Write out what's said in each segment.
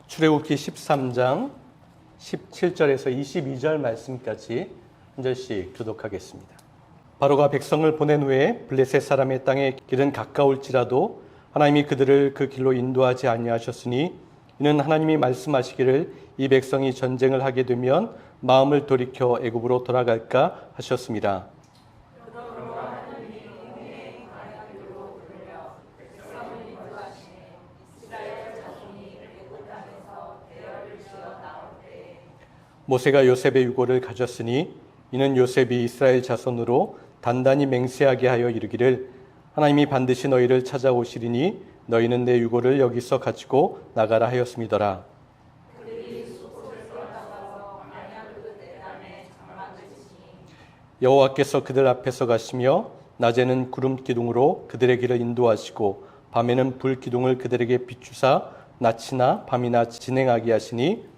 출애굽기 13장 17절에서 22절 말씀까지 한 절씩 교독하겠습니다. 바로가 백성을 보낸 후에 블레셋 사람의 땅에 길은 가까울지라도 하나님이 그들을 그 길로 인도하지 아니하셨으니 이는 하나님이 말씀하시기를 이 백성이 전쟁을 하게 되면 마음을 돌이켜 애굽으로 돌아갈까 하셨습니다. 모세가 요셉의 유고를 가졌으니 이는 요셉이 이스라엘 자손으로 단단히 맹세하게 하여 이르기를 하나님이 반드시 너희를 찾아오시리니 너희는 내 유고를 여기서 가지고 나가라 하였음이더라. 여호와께서 그들 앞에서 가시며 낮에는 구름 기둥으로 그들의 길을 인도하시고 밤에는 불 기둥을 그들에게 비추사 낮이나 밤이나 진행하게 하시니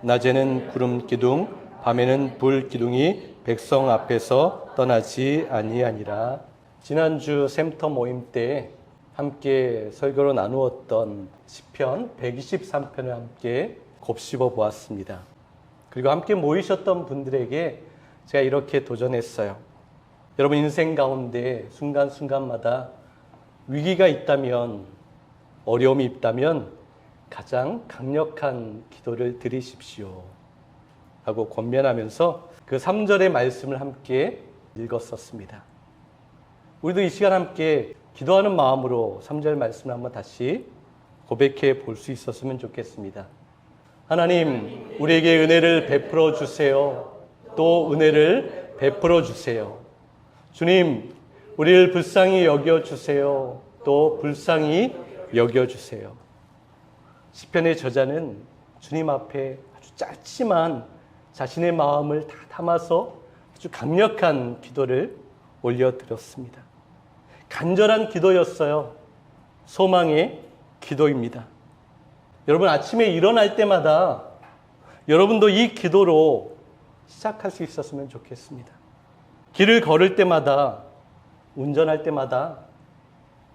낮에는 구름 기둥, 밤에는 불 기둥이 백성 앞에서 떠나지 아니하니라. 지난주 샘터 모임 때 함께 설교로 나누었던 시편 123편을 함께 곱씹어 보았습니다. 그리고 함께 모이셨던 분들에게 제가 이렇게 도전했어요. 여러분 인생 가운데 순간순간마다 위기가 있다면, 어려움이 있다면 가장 강력한 기도를 드리십시오 하고 권면하면서 그 3절의 말씀을 함께 읽었었습니다. 우리도 이 시간 함께 기도하는 마음으로 3절 말씀을 한번 다시 고백해 볼 수 있었으면 좋겠습니다. 하나님, 우리에게 은혜를 베풀어 주세요. 또 은혜를 베풀어 주세요. 주님, 우리를 불쌍히 여겨 주세요. 또 불쌍히 여겨 주세요. 시편의 저자는 주님 앞에 아주 짧지만 자신의 마음을 다 담아서 아주 강력한 기도를 올려드렸습니다. 간절한 기도였어요. 소망의 기도입니다. 여러분 아침에 일어날 때마다 여러분도 이 기도로 시작할 수 있었으면 좋겠습니다. 길을 걸을 때마다, 운전할 때마다,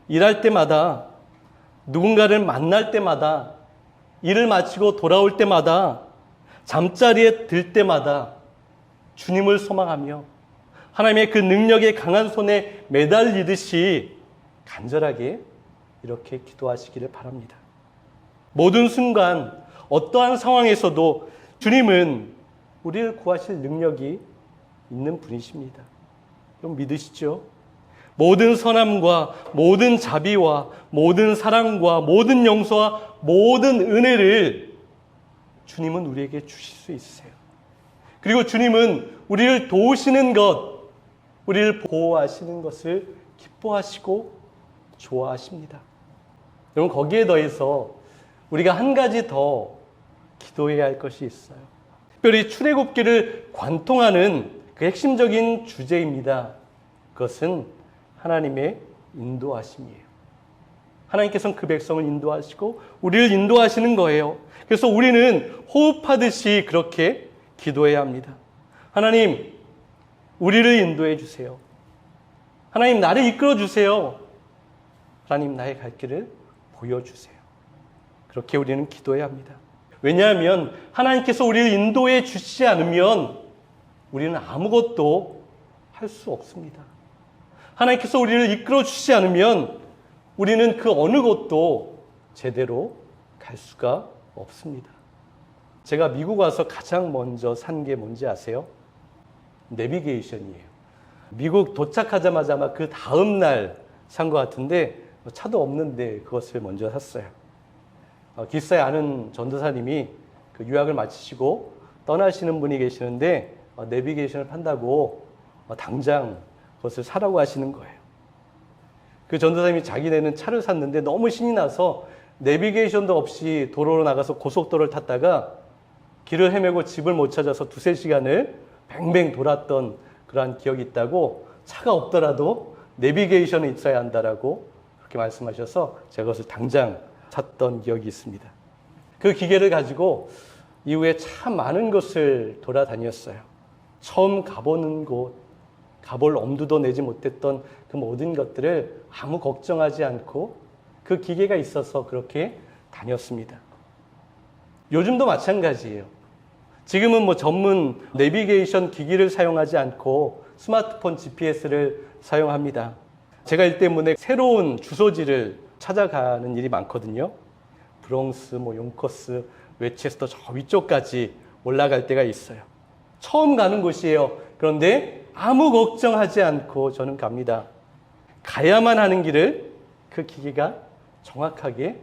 일할 때마다, 누군가를 만날 때마다, 일을 마치고 돌아올 때마다, 잠자리에 들 때마다 주님을 소망하며 하나님의 그 능력의 강한 손에 매달리듯이 간절하게 이렇게 기도하시기를 바랍니다. 모든 순간 어떠한 상황에서도 주님은 우리를 구하실 능력이 있는 분이십니다. 여러분 믿으시죠? 모든 선함과 모든 자비와 모든 사랑과 모든 용서와 모든 은혜를 주님은 우리에게 주실 수 있으세요. 그리고 주님은 우리를 도우시는 것, 우리를 보호하시는 것을 기뻐하시고 좋아하십니다. 여러분 거기에 더해서 우리가 한 가지 더 기도해야 할 것이 있어요. 특별히 출애굽기를 관통하는 그 핵심적인 주제입니다. 그것은 하나님의 인도하심이에요. 하나님께서는 그 백성을 인도하시고 우리를 인도하시는 거예요. 그래서 우리는 호흡하듯이 그렇게 기도해야 합니다. 하나님, 우리를 인도해 주세요. 하나님, 나를 이끌어 주세요. 하나님, 나의 갈 길을 보여주세요. 그렇게 우리는 기도해야 합니다. 왜냐하면 하나님께서 우리를 인도해 주시지 않으면 우리는 아무것도 할 수 없습니다. 하나님께서 우리를 이끌어 주시지 않으면 우리는 그 어느 곳도 제대로 갈 수가 없습니다. 제가 미국 와서 가장 먼저 산 게 뭔지 아세요? 내비게이션이에요. 미국 도착하자마자 아마 그 다음 날 산 것 같은데 차도 없는데 그것을 먼저 샀어요. 기사에 아는 전도사님이 그 유학을 마치시고 떠나시는 분이 계시는데 내비게이션을 판다고 당장 그것을 사라고 하시는 거예요. 그 전도사님이 자기네는 차를 샀는데 너무 신이 나서 내비게이션도 없이 도로로 나가서 고속도로를 탔다가 길을 헤매고 집을 못 찾아서 2-3시간을 뱅뱅 돌았던 그러한 기억이 있다고, 차가 없더라도 내비게이션은 있어야 한다라고 그렇게 말씀하셔서 제가 그것을 당장 샀던 기억이 있습니다. 그 기계를 가지고 이후에 참 많은 곳을 돌아다녔어요. 처음 가보는 곳, 가볼 엄두도 내지 못했던 그 모든 것들을 아무 걱정하지 않고 그 기계가 있어서 그렇게 다녔습니다. 요즘도 마찬가지예요. 지금은 뭐 전문 내비게이션 기기를 사용하지 않고 스마트폰 GPS를 사용합니다. 제가 이 때문에 새로운 주소지를 찾아가는 일이 많거든요. 브롱스, 용커스, 웨체스터 저 위쪽까지 올라갈 때가 있어요. 처음 가는 곳이에요. 그런데 아무 걱정하지 않고 저는 갑니다. 가야만 하는 길을 그 기계가 정확하게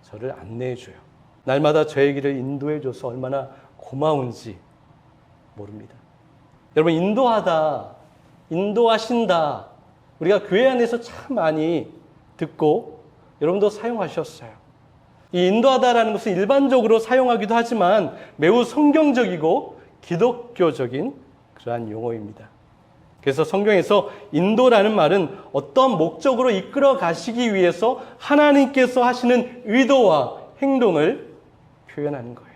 저를 안내해줘요. 날마다 저의 길을 인도해줘서 얼마나 고마운지 모릅니다. 여러분, 인도하신다. 우리가 교회 안에서 참 많이 듣고 여러분도 사용하셨어요. 이 인도하다라는 것은 일반적으로 사용하기도 하지만 매우 성경적이고 기독교적인 그러한 용어입니다. 그래서 성경에서 인도라는 말은 어떤 목적으로 이끌어 가시기 위해서 하나님께서 하시는 의도와 행동을 표현하는 거예요.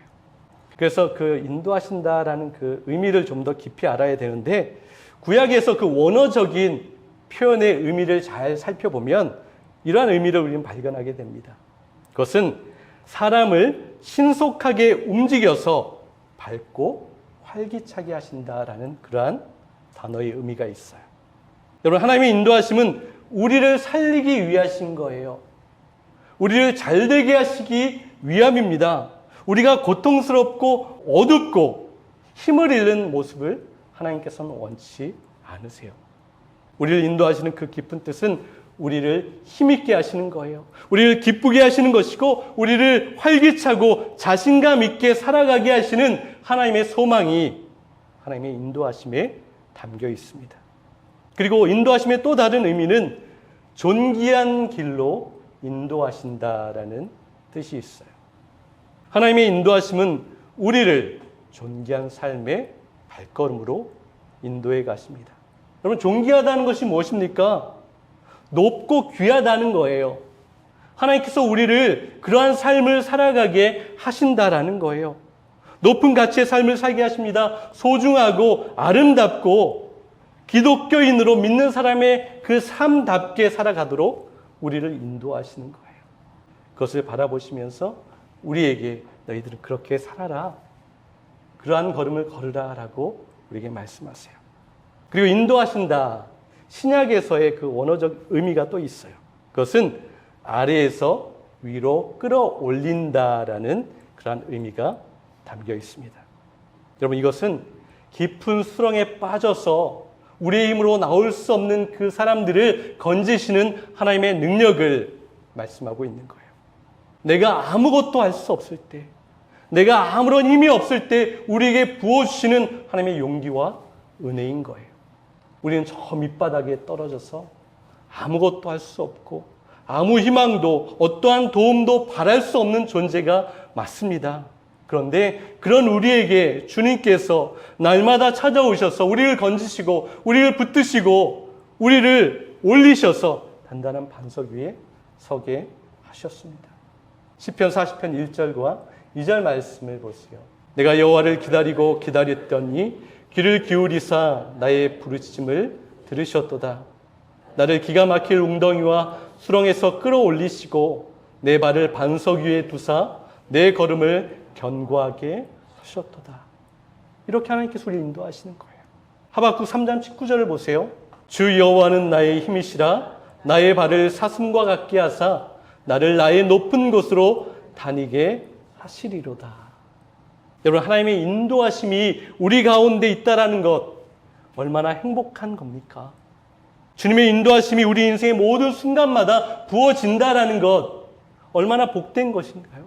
그래서 그 인도하신다라는 그 의미를 좀 더 깊이 알아야 되는데, 구약에서 그 원어적인 표현의 의미를 잘 살펴보면 이러한 의미를 우리는 발견하게 됩니다. 그것은 사람을 신속하게 움직여서 밝고 활기차게 하신다라는 그러한 단어의 의미가 있어요. 여러분, 하나님의 인도하심은 우리를 살리기 위하신 거예요. 우리를 잘되게 하시기 위함입니다. 우리가 고통스럽고 어둡고 힘을 잃는 모습을 하나님께서는 원치 않으세요. 우리를 인도하시는 그 깊은 뜻은 우리를 힘있게 하시는 거예요. 우리를 기쁘게 하시는 것이고, 우리를 활기차고 자신감 있게 살아가게 하시는 하나님의 소망이 하나님의 인도하심에 담겨 있습니다. 그리고 인도하심의 또 다른 의미는 존귀한 길로 인도하신다라는 뜻이 있어요. 하나님의 인도하심은 우리를 존귀한 삶의 발걸음으로 인도해 가십니다. 여러분, 존귀하다는 것이 무엇입니까? 높고 귀하다는 거예요. 하나님께서 우리를 그러한 삶을 살아가게 하신다라는 거예요. 높은 가치의 삶을 살게 하십니다. 소중하고 아름답고 기독교인으로 믿는 사람의 그 삶답게 살아가도록 우리를 인도하시는 거예요. 그것을 바라보시면서 우리에게 너희들은 그렇게 살아라, 그러한 걸음을 걸으라 라고 우리에게 말씀하세요. 그리고 인도하신다, 신약에서의 그 원어적 의미가 또 있어요. 그것은 아래에서 위로 끌어올린다라는 그러한 의미가 담겨 있습니다. 여러분, 이것은 깊은 수렁에 빠져서 우리의 힘으로 나올 수 없는 그 사람들을 건지시는 하나님의 능력을 말씀하고 있는 거예요. 내가 아무것도 할 수 없을 때, 내가 아무런 힘이 없을 때 우리에게 부어주시는 하나님의 용기와 은혜인 거예요. 우리는 저 밑바닥에 떨어져서 아무것도 할 수 없고 아무 희망도 어떠한 도움도 바랄 수 없는 존재가 맞습니다. 그런데 그런 우리에게 주님께서 날마다 찾아오셔서 우리를 건지시고 우리를 붙드시고 우리를 올리셔서 단단한 반석 위에 서게 하셨습니다. 시편 40편 1절과 2절 말씀을 보세요. 내가 여호와를 기다리고 기다렸더니 귀를 기울이사 나의 부르짖음을 들으셨도다. 나를 기가 막힐 웅덩이와 수렁에서 끌어올리시고 내 발을 반석 위에 두사 내 걸음을 견고하게 하셨도다. 이렇게 하나님께서 우리를 인도하시는 거예요. 하박국 3장 19절을 보세요. 주 여호와는 나의 힘이시라. 나의 발을 사슴과 같게 하사 나를 나의 높은 곳으로 다니게 하시리로다. 여러분, 하나님의 인도하심이 우리 가운데 있다라는 것 얼마나 행복한 겁니까? 주님의 인도하심이 우리 인생의 모든 순간마다 부어진다라는 것 얼마나 복된 것인가요?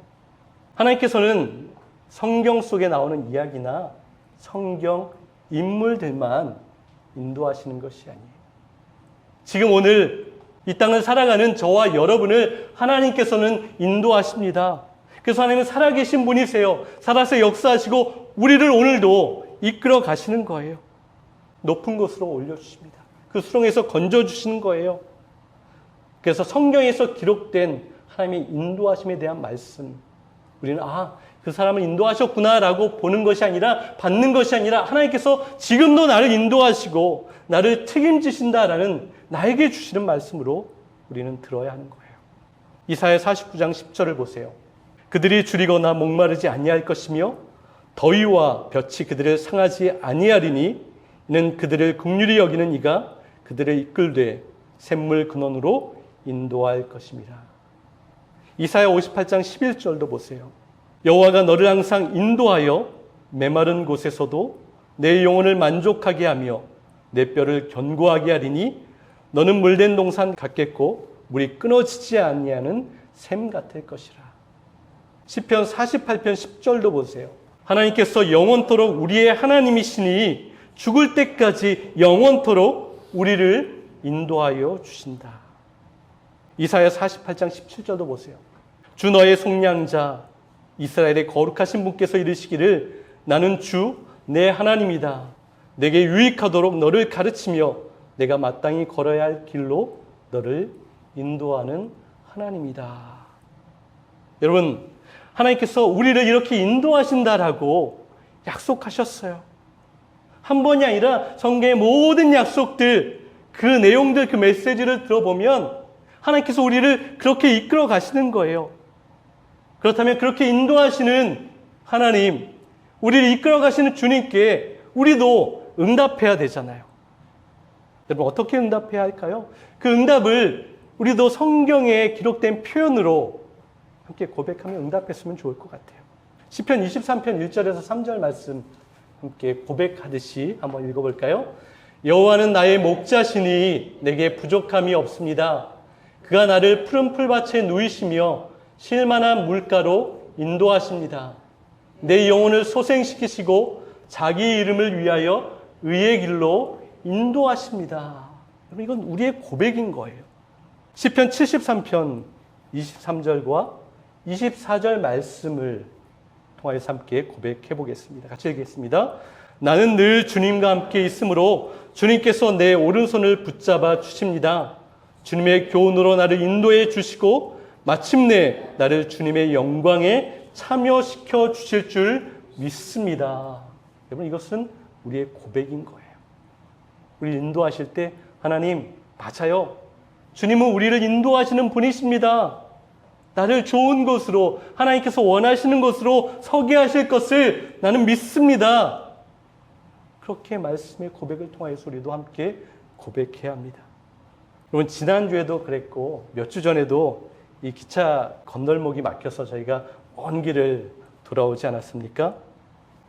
하나님께서는 성경 속에 나오는 이야기나 성경 인물들만 인도하시는 것이 아니에요. 지금 오늘 이 땅을 살아가는 저와 여러분을 하나님께서는 인도하십니다. 그래서 하나님은 살아계신 분이세요. 살아서 역사하시고 우리를 오늘도 이끌어 가시는 거예요. 높은 곳으로 올려주십니다. 그 수렁에서 건져주시는 거예요. 그래서 성경에서 기록된 하나님의 인도하심에 대한 말씀, 우리는 그 사람을 인도하셨구나라고 보는 것이 아니라, 받는 것이 아니라 하나님께서 지금도 나를 인도하시고 나를 책임지신다라는 나에게 주시는 말씀으로 우리는 들어야 하는 거예요. 이사야 49장 10절을 보세요. 그들이 줄이거나 목마르지 아니할 것이며 더위와 볕이 그들을 상하지 아니하리니 이는 그들을 긍휼히 여기는 이가 그들을 이끌되 샘물 근원으로 인도할 것입니다. 이사야 58장 11절도 보세요. 여호와가 너를 항상 인도하여 메마른 곳에서도 내 영혼을 만족하게 하며 내 뼈를 견고하게 하리니 너는 물된 동산 같겠고 물이 끊어지지 아니하는 샘 같을 것이라. 시편 48편 10절도 보세요. 하나님께서 영원토록 우리의 하나님이시니 죽을 때까지 영원토록 우리를 인도하여 주신다. 이사야 48장 17절도 보세요. 주 너의 속량자 이스라엘의 거룩하신 분께서 이르시기를 나는 주 내 하나님이다. 내게 유익하도록 너를 가르치며 내가 마땅히 걸어야 할 길로 너를 인도하는 하나님이다. 여러분, 하나님께서 우리를 이렇게 인도하신다라고 약속하셨어요. 한 번이 아니라 성경의 모든 약속들, 그 내용들, 그 메시지를 들어보면 하나님께서 우리를 그렇게 이끌어 가시는 거예요. 그렇다면 그렇게 인도하시는 하나님, 우리를 이끌어 가시는 주님께 우리도 응답해야 되잖아요. 여러분, 어떻게 응답해야 할까요? 그 응답을 우리도 성경에 기록된 표현으로 함께 고백하며 응답했으면 좋을 것 같아요. 시편 23편 1절에서 3절 말씀 함께 고백하듯이 한번 읽어볼까요? 여호와는 나의 목자시니 내게 부족함이 없습니다. 그가 나를 푸른 풀밭에 누이시며 쉴만한 물가로 인도하십니다. 내 영혼을 소생시키시고 자기 이름을 위하여 의의 길로 인도하십니다. 여러분, 이건 우리의 고백인 거예요. 시편 73편 23절과 24절 말씀을 통하여서 함께 고백해 보겠습니다. 같이 읽겠습니다. 나는 늘 주님과 함께 있으므로 주님께서 내 오른손을 붙잡아 주십니다. 주님의 교훈으로 나를 인도해 주시고 마침내 나를 주님의 영광에 참여시켜 주실 줄 믿습니다. 여러분, 이것은 우리의 고백인 거예요. 우리 인도하실 때 하나님, 맞아요. 주님은 우리를 인도하시는 분이십니다. 나를 좋은 곳으로, 하나님께서 원하시는 곳으로 서게 하실 것을 나는 믿습니다. 그렇게 말씀의 고백을 통하여서 우리도 함께 고백해야 합니다. 여러분, 지난주에도 그랬고 몇 주 전에도 이 기차 건널목이 막혀서 저희가 먼 길을 돌아오지 않았습니까?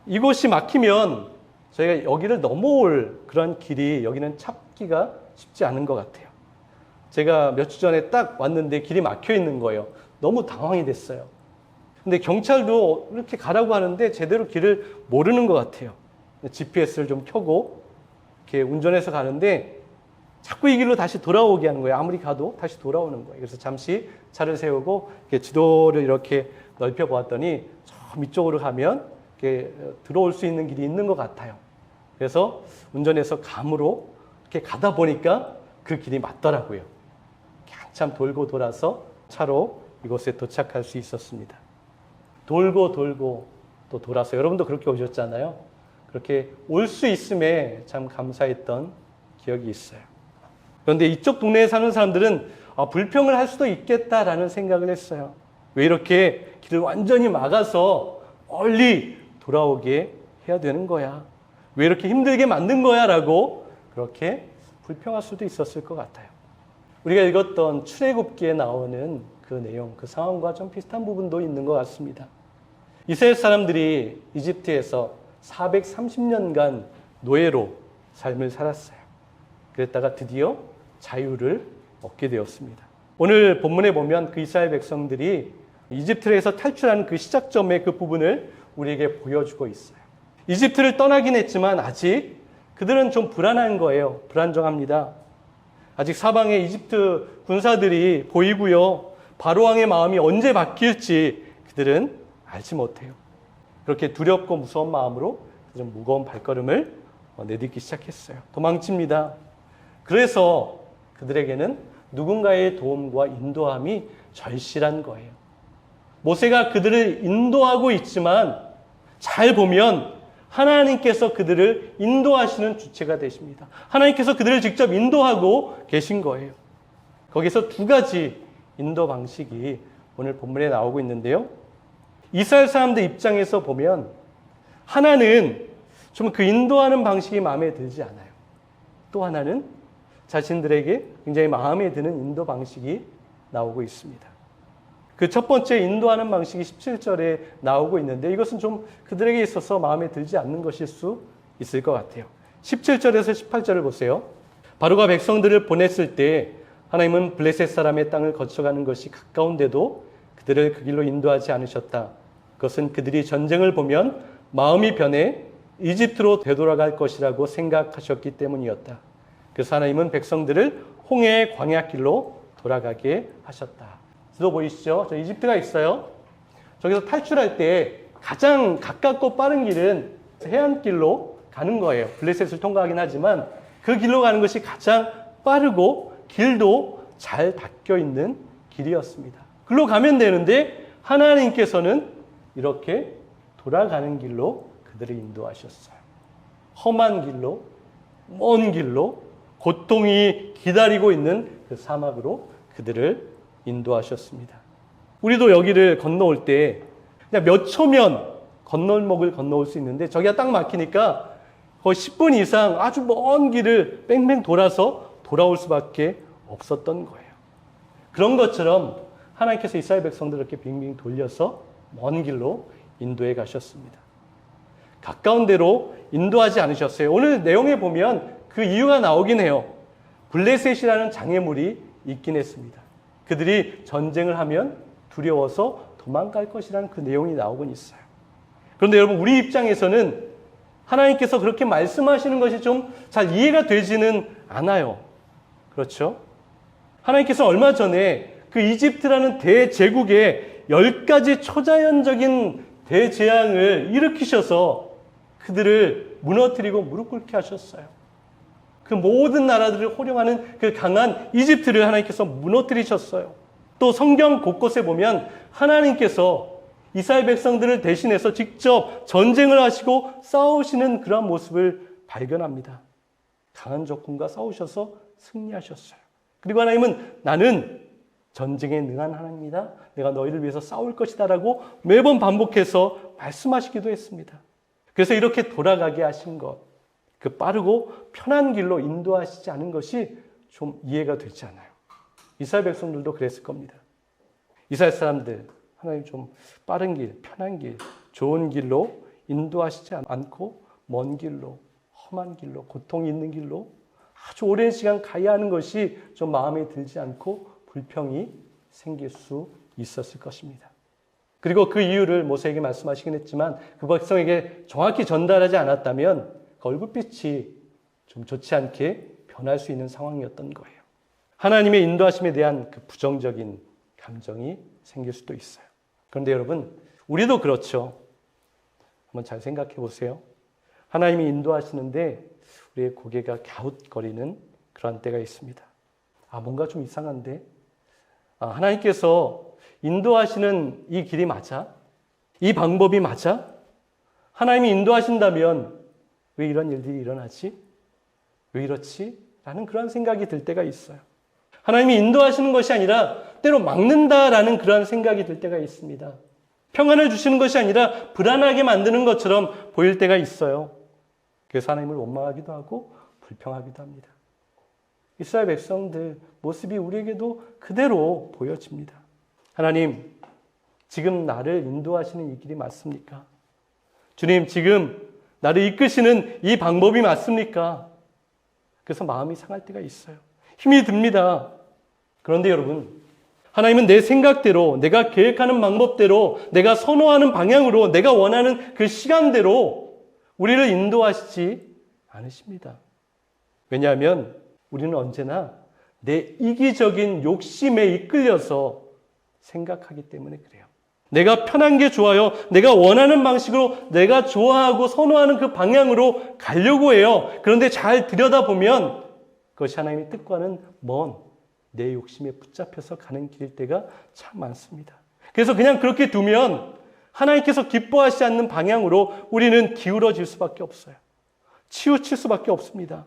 이곳이 막히면 저희가 여기를 넘어올 그런 길이 여기는 찾기가 쉽지 않은 것 같아요. 제가 몇 주 전에 딱 왔는데 길이 막혀 있는 거예요. 너무 당황이 됐어요. 근데 경찰도 이렇게 가라고 하는데 제대로 길을 모르는 것 같아요. GPS를 좀 켜고 이렇게 운전해서 가는데 자꾸 이 길로 다시 돌아오게 하는 거예요. 아무리 가도 다시 돌아오는 거예요. 그래서 잠시 차를 세우고 이렇게 지도를 이렇게 넓혀 보았더니 저 밑쪽으로 가면 이렇게 들어올 수 있는 길이 있는 것 같아요. 그래서 운전해서 감으로 이렇게 가다 보니까 그 길이 맞더라고요. 한참 돌고 돌아서 차로 이곳에 도착할 수 있었습니다. 돌고 돌고 또 돌아서 여러분도 그렇게 오셨잖아요. 그렇게 올 수 있음에 참 감사했던 기억이 있어요. 그런데 이쪽 동네에 사는 사람들은 불평을 할 수도 있겠다라는 생각을 했어요. 왜 이렇게 길을 완전히 막아서 멀리 돌아오게 해야 되는 거야? 왜 이렇게 힘들게 만든 거야? 라고 그렇게 불평할 수도 있었을 것 같아요. 우리가 읽었던 출애굽기에 나오는 그 내용, 그 상황과 좀 비슷한 부분도 있는 것 같습니다. 이스라엘 사람들이 이집트에서 430년간 노예로 삶을 살았어요. 그랬다가 드디어 자유를 얻게 되었습니다. 오늘 본문에 보면 그 이스라엘 백성들이 이집트에서 탈출하는 그 시작점의 그 부분을 우리에게 보여주고 있어요. 이집트를 떠나긴 했지만 아직 그들은 좀 불안한 거예요. 불안정합니다. 아직 사방에 이집트 군사들이 보이고요. 바로왕의 마음이 언제 바뀔지 그들은 알지 못해요. 그렇게 두렵고 무서운 마음으로 그들은 무거운 발걸음을 내딛기 시작했어요. 도망칩니다. 그래서 그들에게는 누군가의 도움과 인도함이 절실한 거예요. 모세가 그들을 인도하고 있지만 잘 보면 하나님께서 그들을 인도하시는 주체가 되십니다. 하나님께서 그들을 직접 인도하고 계신 거예요. 거기서 두 가지 인도 방식이 오늘 본문에 나오고 있는데요. 이스라엘 사람들 입장에서 보면 하나는 좀 그 인도하는 방식이 마음에 들지 않아요. 또 하나는 자신들에게 굉장히 마음에 드는 인도 방식이 나오고 있습니다. 그 첫 번째 인도하는 방식이 17절에 나오고 있는데 이것은 좀 그들에게 있어서 마음에 들지 않는 것일 수 있을 것 같아요. 17절에서 18절을 보세요. 바로가 백성들을 보냈을 때 하나님은 블레셋 사람의 땅을 거쳐가는 것이 가까운데도 그들을 그 길로 인도하지 않으셨다. 그것은 그들이 전쟁을 보면 마음이 변해 이집트로 되돌아갈 것이라고 생각하셨기 때문이었다. 그래서 하나님은 백성들을 홍해의 광야길로 돌아가게 하셨다. 지도 보이시죠? 저 이집트가 있어요. 저기서 탈출할 때 가장 가깝고 빠른 길은 해안길로 가는 거예요. 블레셋을 통과하긴 하지만 그 길로 가는 것이 가장 빠르고 길도 잘 닦여 있는 길이었습니다. 글로 가면 되는데 하나님께서는 이렇게 돌아가는 길로 그들을 인도하셨어요. 험한 길로, 먼 길로, 고통이 기다리고 있는 그 사막으로 그들을 인도하셨습니다. 우리도 여기를 건너올 때 그냥 몇 초면 건널목을 건너올 수 있는데 저기가 딱 막히니까 거의 10분 이상 아주 먼 길을 뺑뺑 돌아서 돌아올 수밖에 없었던 거예요. 그런 것처럼 하나님께서 이스라엘 백성들을 이렇게 빙빙 돌려서 먼 길로 인도해 가셨습니다. 가까운 데로 인도하지 않으셨어요. 오늘 내용에 보면 그 이유가 나오긴 해요. 블레셋이라는 장애물이 있긴 했습니다. 그들이 전쟁을 하면 두려워서 도망갈 것이라는 그 내용이 나오곤 있어요. 그런데 여러분 우리 입장에서는 하나님께서 그렇게 말씀하시는 것이 좀 잘 이해가 되지는 않아요. 그렇죠? 하나님께서 얼마 전에 그 이집트라는 대제국에 10가지 초자연적인 대재앙을 일으키셔서 그들을 무너뜨리고 무릎 꿇게 하셨어요. 그 모든 나라들을 호령하는 그 강한 이집트를 하나님께서 무너뜨리셨어요. 또 성경 곳곳에 보면 하나님께서 이스라엘 백성들을 대신해서 직접 전쟁을 하시고 싸우시는 그런 모습을 발견합니다. 강한 적군과 싸우셔서 승리하셨어요. 그리고 하나님은 나는 전쟁에 능한 하나님이다. 내가 너희를 위해서 싸울 것이다 라고 매번 반복해서 말씀하시기도 했습니다. 그래서 이렇게 돌아가게 하신 것, 그 빠르고 편한 길로 인도하시지 않은 것이 좀 이해가 되지 않아요. 이스라엘 백성들도 그랬을 겁니다. 이스라엘 사람들 하나님 좀 빠른 길, 편한 길, 좋은 길로 인도하시지 않고 먼 길로, 험한 길로, 고통이 있는 길로 아주 오랜 시간 가야 하는 것이 좀 마음에 들지 않고 불평이 생길 수 있었을 것입니다. 그리고 그 이유를 모세에게 말씀하시긴 했지만 그 백성에게 정확히 전달하지 않았다면 그 얼굴빛이 좀 좋지 않게 변할 수 있는 상황이었던 거예요. 하나님의 인도하심에 대한 그 부정적인 감정이 생길 수도 있어요. 그런데 여러분, 우리도 그렇죠. 한번 잘 생각해 보세요. 하나님이 인도하시는데 우리의 고개가 갸웃거리는 그런 때가 있습니다. 뭔가 좀 이상한데? 하나님께서 인도하시는 이 길이 맞아? 이 방법이 맞아? 하나님이 인도하신다면 왜 이런 일들이 일어나지? 왜 이렇지? 라는 그런 생각이 들 때가 있어요. 하나님이 인도하시는 것이 아니라 때로 막는다라는 그런 생각이 들 때가 있습니다. 평안을 주시는 것이 아니라 불안하게 만드는 것처럼 보일 때가 있어요. 그래서 하나님을 원망하기도 하고 불평하기도 합니다. 이스라엘 백성들 모습이 우리에게도 그대로 보여집니다. 하나님, 지금 나를 인도하시는 이 길이 맞습니까? 주님, 지금 나를 이끄시는 이 방법이 맞습니까? 그래서 마음이 상할 때가 있어요. 힘이 듭니다. 그런데 여러분, 하나님은 내 생각대로, 내가 계획하는 방법대로, 내가 선호하는 방향으로, 내가 원하는 그 시간대로 우리를 인도하시지 않으십니다. 왜냐하면 우리는 언제나 내 이기적인 욕심에 이끌려서 생각하기 때문에 그래요. 내가 편한 게 좋아요. 내가 원하는 방식으로 내가 좋아하고 선호하는 그 방향으로 가려고 해요. 그런데 잘 들여다보면 그것이 하나님의 뜻과는 먼 내 욕심에 붙잡혀서 가는 길일 때가 참 많습니다. 그래서 그냥 그렇게 두면 하나님께서 기뻐하시지 않는 방향으로 우리는 기울어질 수밖에 없어요. 치우칠 수밖에 없습니다.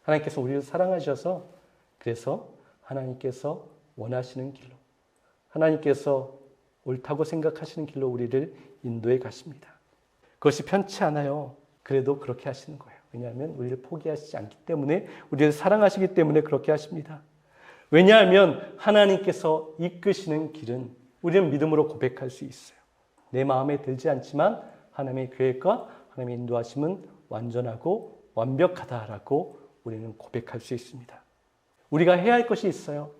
하나님께서 우리를 사랑하셔서 그래서 하나님께서 원하시는 길로, 하나님께서 옳다고 생각하시는 길로 우리를 인도해 가십니다. 그것이 편치 않아요. 그래도 그렇게 하시는 거예요. 왜냐하면 우리를 포기하시지 않기 때문에, 우리를 사랑하시기 때문에 그렇게 하십니다. 왜냐하면 하나님께서 이끄시는 길은 우리는 믿음으로 고백할 수 있어요. 내 마음에 들지 않지만 하나님의 계획과 하나님의 인도하심은 완전하고 완벽하다라고 우리는 고백할 수 있습니다. 우리가 해야 할 것이 있어요.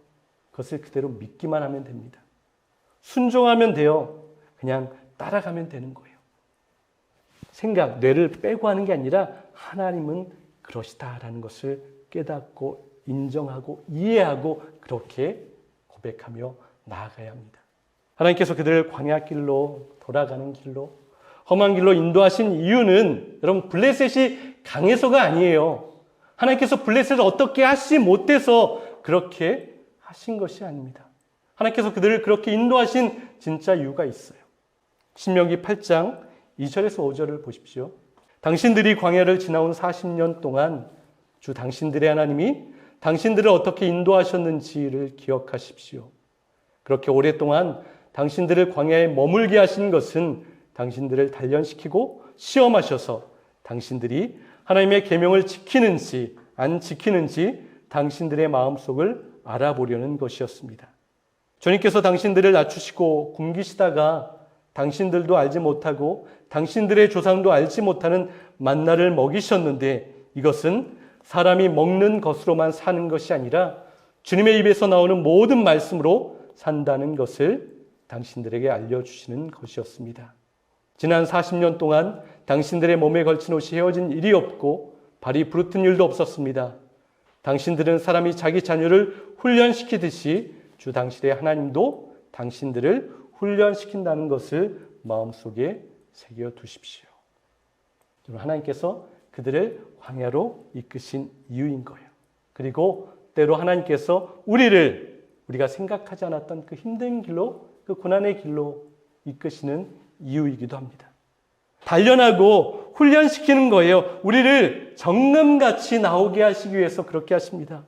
그것을 그대로 믿기만 하면 됩니다. 순종하면 돼요. 그냥 따라가면 되는 거예요. 생각, 뇌를 빼고 하는 게 아니라 하나님은 그러시다라는 것을 깨닫고 인정하고 이해하고 그렇게 고백하며 나아가야 합니다. 하나님께서 그들을 광야길로, 돌아가는 길로, 험한 길로 인도하신 이유는 여러분 블레셋이 강해서가 아니에요. 하나님께서 블레셋을 어떻게 하시지 못해서 그렇게 하신 것이 아닙니다. 하나님께서 그들을 그렇게 인도하신 진짜 이유가 있어요. 신명기 8장 2절에서 5절을 보십시오. 당신들이 광야를 지나온 40년 동안 주 당신들의 하나님이 당신들을 어떻게 인도하셨는지를 기억하십시오. 그렇게 오랫동안 당신들을 광야에 머물게 하신 것은 당신들을 단련시키고 시험하셔서 당신들이 하나님의 계명을 지키는지 안 지키는지 당신들의 마음속을 알아보려는 것이었습니다. 주님께서 당신들을 낮추시고 굶기시다가 당신들도 알지 못하고 당신들의 조상도 알지 못하는 만나를 먹이셨는데 이것은 사람이 먹는 것으로만 사는 것이 아니라 주님의 입에서 나오는 모든 말씀으로 산다는 것을 당신들에게 알려주시는 것이었습니다. 지난 40년 동안 당신들의 몸에 걸친 옷이 헤어진 일이 없고 발이 부르튼 일도 없었습니다. 당신들은 사람이 자기 자녀를 훈련시키듯이 주 당신의 하나님도 당신들을 훈련시킨다는 것을 마음속에 새겨두십시오. 하나님께서 그들을 광야로 이끄신 이유인 거예요. 그리고 때로 하나님께서 우리가 생각하지 않았던 그 힘든 길로, 그 고난의 길로 이끄시는 이유이기도 합니다. 단련하고 훈련시키는 거예요. 우리를 정금같이 나오게 하시기 위해서 그렇게 하십니다.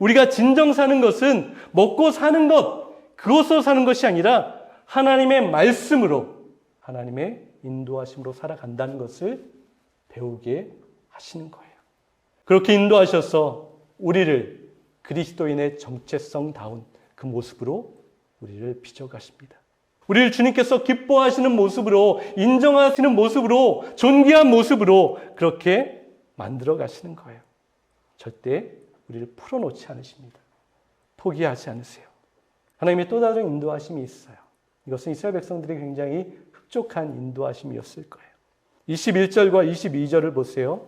우리가 진정 사는 것은 먹고 사는 것, 그것으로 사는 것이 아니라 하나님의 말씀으로, 하나님의 인도하심으로 살아간다는 것을 배우게 하시는 거예요. 그렇게 인도하셔서 우리를 그리스도인의 정체성다운 그 모습으로 우리를 빚어가십니다. 우리를 주님께서 기뻐하시는 모습으로, 인정하시는 모습으로, 존귀한 모습으로 그렇게 만들어 가시는 거예요. 절대 우리를 풀어놓지 않으십니다. 포기하지 않으세요. 하나님의 또 다른 인도하심이 있어요. 이것은 이스라엘 백성들이 굉장히 흡족한 인도하심이었을 거예요. 21절과 22절을 보세요.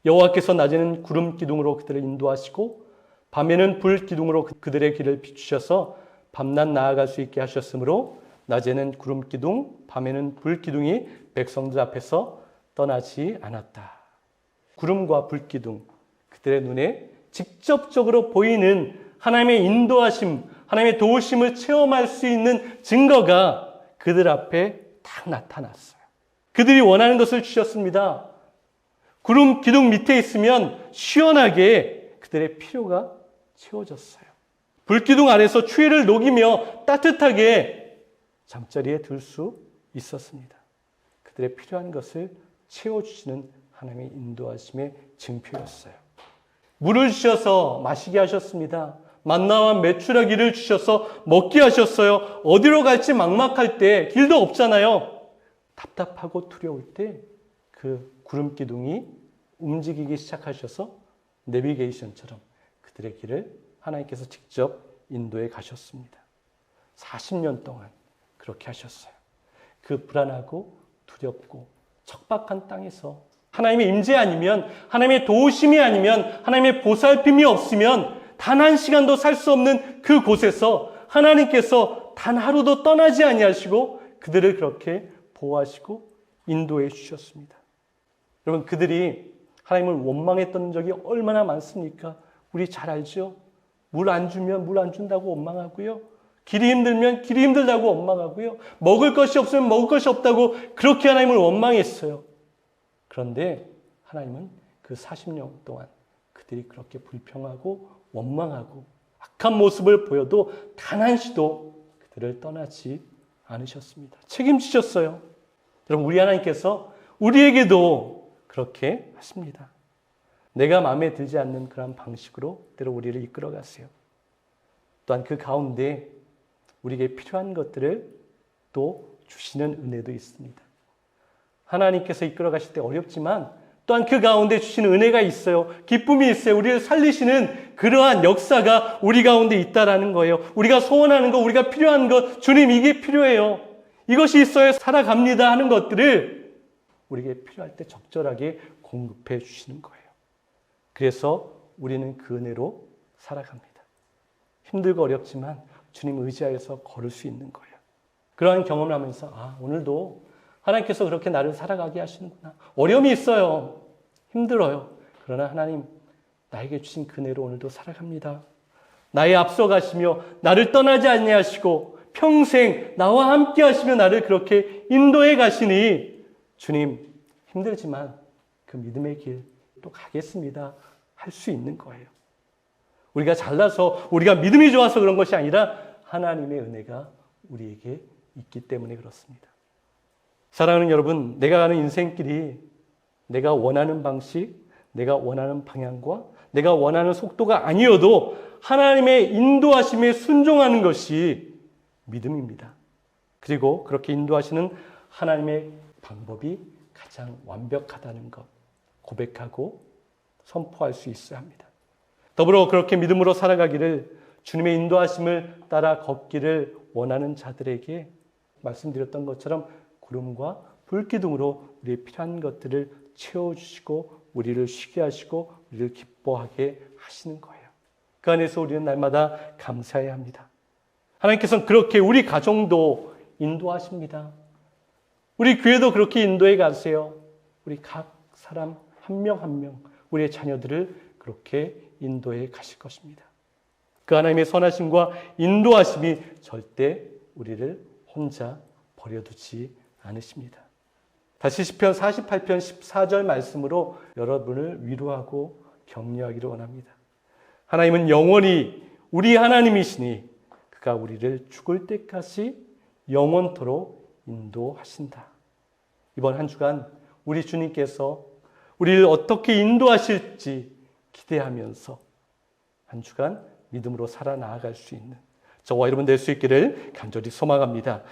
여호와께서 낮에는 구름 기둥으로 그들을 인도하시고 밤에는 불 기둥으로 그들의 길을 비추셔서 밤낮 나아갈 수 있게 하셨으므로 낮에는 구름 기둥, 밤에는 불 기둥이 백성들 앞에서 떠나지 않았다. 구름과 불 기둥, 그들의 눈에 직접적으로 보이는 하나님의 인도하심, 하나님의 도우심을 체험할 수 있는 증거가 그들 앞에 딱 나타났어요. 그들이 원하는 것을 주셨습니다. 구름 기둥 밑에 있으면 시원하게 그들의 필요가 채워졌어요. 불기둥 아래서 추위를 녹이며 따뜻하게 잠자리에 들 수 있었습니다. 그들의 필요한 것을 채워주시는 하나님의 인도하심의 증표였어요. 물을 주셔서 마시게 하셨습니다. 만나와 메추라기를 주셔서 먹게 하셨어요. 어디로 갈지 막막할 때 길도 없잖아요. 답답하고 두려울 때 그 구름 기둥이 움직이기 시작하셔서 내비게이션처럼 그들의 길을 하나님께서 직접 인도해 가셨습니다. 40년 동안 그렇게 하셨어요. 그 불안하고 두렵고 척박한 땅에서 하나님의 임재 아니면, 하나님의 도우심이 아니면, 하나님의 보살핌이 없으면 단 한 시간도 살 수 없는 그 곳에서 하나님께서 단 하루도 떠나지 아니하시고 그들을 그렇게 보호하시고 인도해 주셨습니다. 여러분, 그들이 하나님을 원망했던 적이 얼마나 많습니까? 우리 잘 알죠? 물 안 주면 물 안 준다고 원망하고요. 길이 힘들면 길이 힘들다고 원망하고요. 먹을 것이 없으면 먹을 것이 없다고 그렇게 하나님을 원망했어요. 그런데 하나님은 그 40년 동안 그들이 그렇게 불평하고 원망하고 악한 모습을 보여도 단 한시도 그들을 떠나지 않으셨습니다. 책임지셨어요. 여러분, 우리 하나님께서 우리에게도 그렇게 하십니다. 내가 마음에 들지 않는 그런 방식으로 때로 우리를 이끌어 가세요. 또한 그 가운데 우리에게 필요한 것들을 또 주시는 은혜도 있습니다. 하나님께서 이끌어 가실 때 어렵지만 또한 그 가운데 주시는 은혜가 있어요. 기쁨이 있어요. 우리를 살리시는 그러한 역사가 우리 가운데 있다라는 거예요. 우리가 소원하는 것, 우리가 필요한 것, 주님 이게 필요해요. 이것이 있어야 살아갑니다 하는 것들을 우리에게 필요할 때 적절하게 공급해 주시는 거예요. 그래서 우리는 그 은혜로 살아갑니다. 힘들고 어렵지만 주님 의지하여서 걸을 수 있는 거예요. 그러한 경험을 하면서 오늘도 하나님께서 그렇게 나를 살아가게 하시는구나. 어려움이 있어요. 힘들어요. 그러나 하나님 나에게 주신 그 은혜로 오늘도 살아갑니다. 나의 앞서가시며 나를 떠나지 아니하시고 평생 나와 함께 하시며 나를 그렇게 인도해 가시니 주님 힘들지만 그 믿음의 길 또 가겠습니다. 할 수 있는 거예요. 우리가 잘나서 우리가 믿음이 좋아서 그런 것이 아니라 하나님의 은혜가 우리에게 있기 때문에 그렇습니다. 사랑하는 여러분, 내가 가는 인생길이 내가 원하는 방식, 내가 원하는 방향과 내가 원하는 속도가 아니어도 하나님의 인도하심에 순종하는 것이 믿음입니다. 그리고 그렇게 인도하시는 하나님의 방법이 가장 완벽하다는 것 고백하고 선포할 수 있어야 합니다. 더불어 그렇게 믿음으로 살아가기를 주님의 인도하심을 따라 걷기를 원하는 자들에게 말씀드렸던 것처럼 구름과 불기둥으로 우리의 필요한 것들을 채워주시고 우리를 쉬게 하시고 우리를 기뻐하게 하시는 거예요. 그 안에서 우리는 날마다 감사해야 합니다. 하나님께서는 그렇게 우리 가정도 인도하십니다. 우리 교회도 그렇게 인도해 가세요. 우리 각 사람 한 명 한 명 우리의 자녀들을 그렇게 인도해 가실 것입니다. 그 하나님의 선하심과 인도하심이 절대 우리를 혼자 버려두지 않으십니다. 다시 시편 48편 14절 말씀으로 여러분을 위로하고 격려하기를 원합니다. 하나님은 영원히 우리 하나님이시니 그가 우리를 죽을 때까지 영원토록 인도하신다. 이번 한 주간 우리 주님께서 우리를 어떻게 인도하실지 기대하면서 한 주간 믿음으로 살아나갈 수 있는 저와 여러분 될 수 있기를 간절히 소망합니다.